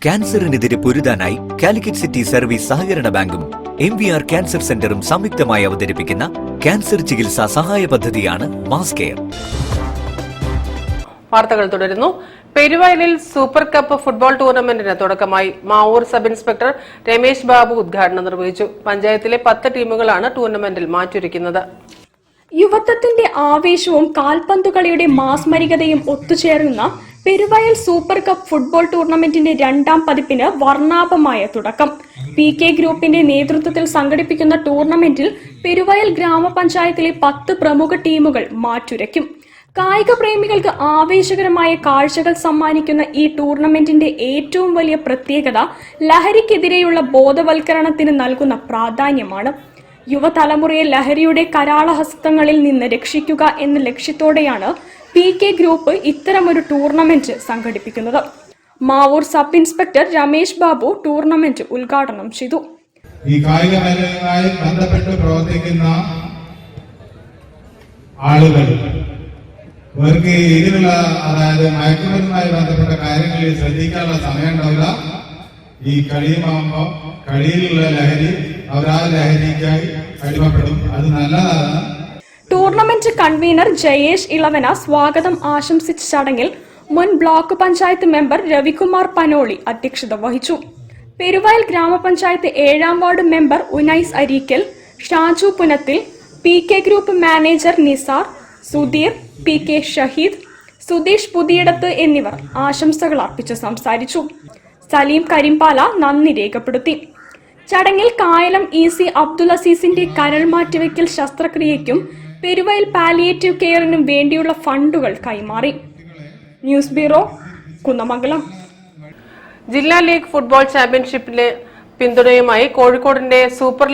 ക്യാൻസറിനെതിരെ പൊരുതാനായി Calicut city service സഹകരണ ബാങ്കും MVR cancer സെന്ററും സംയുക്തമായി അവതരിപ്പിക്കുന്ന ക്യാൻസർ ചികിത്സാ സഹായ പദ്ധതിയാണ് മാസ് കെയർ. വാർത്തകൾ തുടരുന്നു. പെരുവയലിൽ സൂപ്പർ കപ്പ് ഫുട്ബോൾ ടൂർണമെന്റിന് തുടക്കമായി. മാവൂർ സബ് ഇൻസ്പെക്ടർ രമേശ് ബാബു ഉദ്ഘാടനം നിർവഹിച്ചു. പഞ്ചായത്തിലെ 10 ടീമുകളാണ് ടൂർണമെന്റിൽ മാറ്റുരയ്ക്കുന്നത്. യുവത്വത്തിന്റെ ആവേശവും കാൽപന്തുകളിയുടെ മാസ്മരികതയും ഒത്തുചേർന്ന പെരുവയൽ സൂപ്പർ കപ്പ് ഫുട്ബോൾ ടൂർണമെന്റിന്റെ 2ാം പതിപ്പിന് വർണ്ണാഭമായ തുടക്കം. PK ഗ്രൂപ്പിന്റെ നേതൃത്വത്തിൽ സംഘടിപ്പിക്കുന്ന ടൂർണമെന്റിൽ പെരുവയൽ ഗ്രാമപഞ്ചായത്തിലെ 10 പ്രമുഖ ടീമുകൾ മാറ്റുരയ്ക്കും. കായിക പ്രേമികൾക്ക് ആവേശകരമായ കാഴ്ചകൾ സമ്മാനിക്കുന്ന ഈ ടൂർണമെന്റിന്റെ ഏറ്റവും വലിയ പ്രത്യേകത ലഹരിക്കെതിരെയുള്ള ബോധവൽക്കരണത്തിന് നൽകുന്ന പ്രാധാന്യമാണ്. യുവതലമുറയെ ലഹരിയുടെ കരാളഹസ്തങ്ങളിൽ നിന്ന് രക്ഷിക്കുക എന്ന ലക്ഷ്യത്തോടെയാണ് PK ഗ്രൂപ്പ് ഇത്തരമൊരു ടൂർണമെന്റ് സംഘടിപ്പിക്കുന്നത്. Mavoor sub inspector Ramesh Babu tournament ഉദ്ഘാടനം ചെയ്തു. ഈ കായിക മേഖലയുമായി ബന്ധപ്പെട്ട് പ്രവർത്തിക്കുന്ന ആളുകൾ ഇവർക്ക് ഇതിനുള്ള അതായത് മയക്കുമരുന്നുമായി ബന്ധപ്പെട്ട കാര്യങ്ങളിൽ ശ്രദ്ധിക്കാനുള്ള സമയം ഉണ്ടാവില്ല. ഈ കളിയുമാകുമ്പോൾ കളിയിലുള്ള ലഹരി അവരാ ലഹരിക്കായി അടിമപ്പെടും. അത് നല്ലതാണ്. ടൂർണമെന്റ് കൺവീനർ ജയേഷ് ഇളവന സ്വാഗതം ആശംസിച്ച ചടങ്ങിൽ മുൻ ബ്ലോക്ക് പഞ്ചായത്ത് മെമ്പർ രവികുമാർ പനോളി അധ്യക്ഷത വഹിച്ചു. പെരുവയൽ ഗ്രാമപഞ്ചായത്ത് 7ാം ward member Unais Areekkal, Shaju Punathil, PK group manager Nisar, Sudheer, PK Shaheed, Sudheesh Puthiyidath എന്നിവർ ആശംസകൾ അർപ്പിച്ച് സംസാരിച്ചു. സലീം കരിമ്പാല നന്ദി രേഖപ്പെടുത്തി. ചടങ്ങിൽ കായലം EC അബ്ദുൽ അസീസിന്റെ കരൾ മാറ്റിവെക്കൽ ശസ്ത്രക്രിയയ്ക്കും പെരുവയൽ പാലിയേറ്റീവ് കെയറിനും വേണ്ടിയുള്ള ഫണ്ടുകൾ കൈമാറി. News bureau, Kunnamangalam. ജില്ലാ ലീഗ് ഫുട്ബോൾ ചാമ്പ്യൻഷിപ്പിലെ പിന്തുണയുമായി കോഴിക്കോടിന്റെ സൂപ്പർ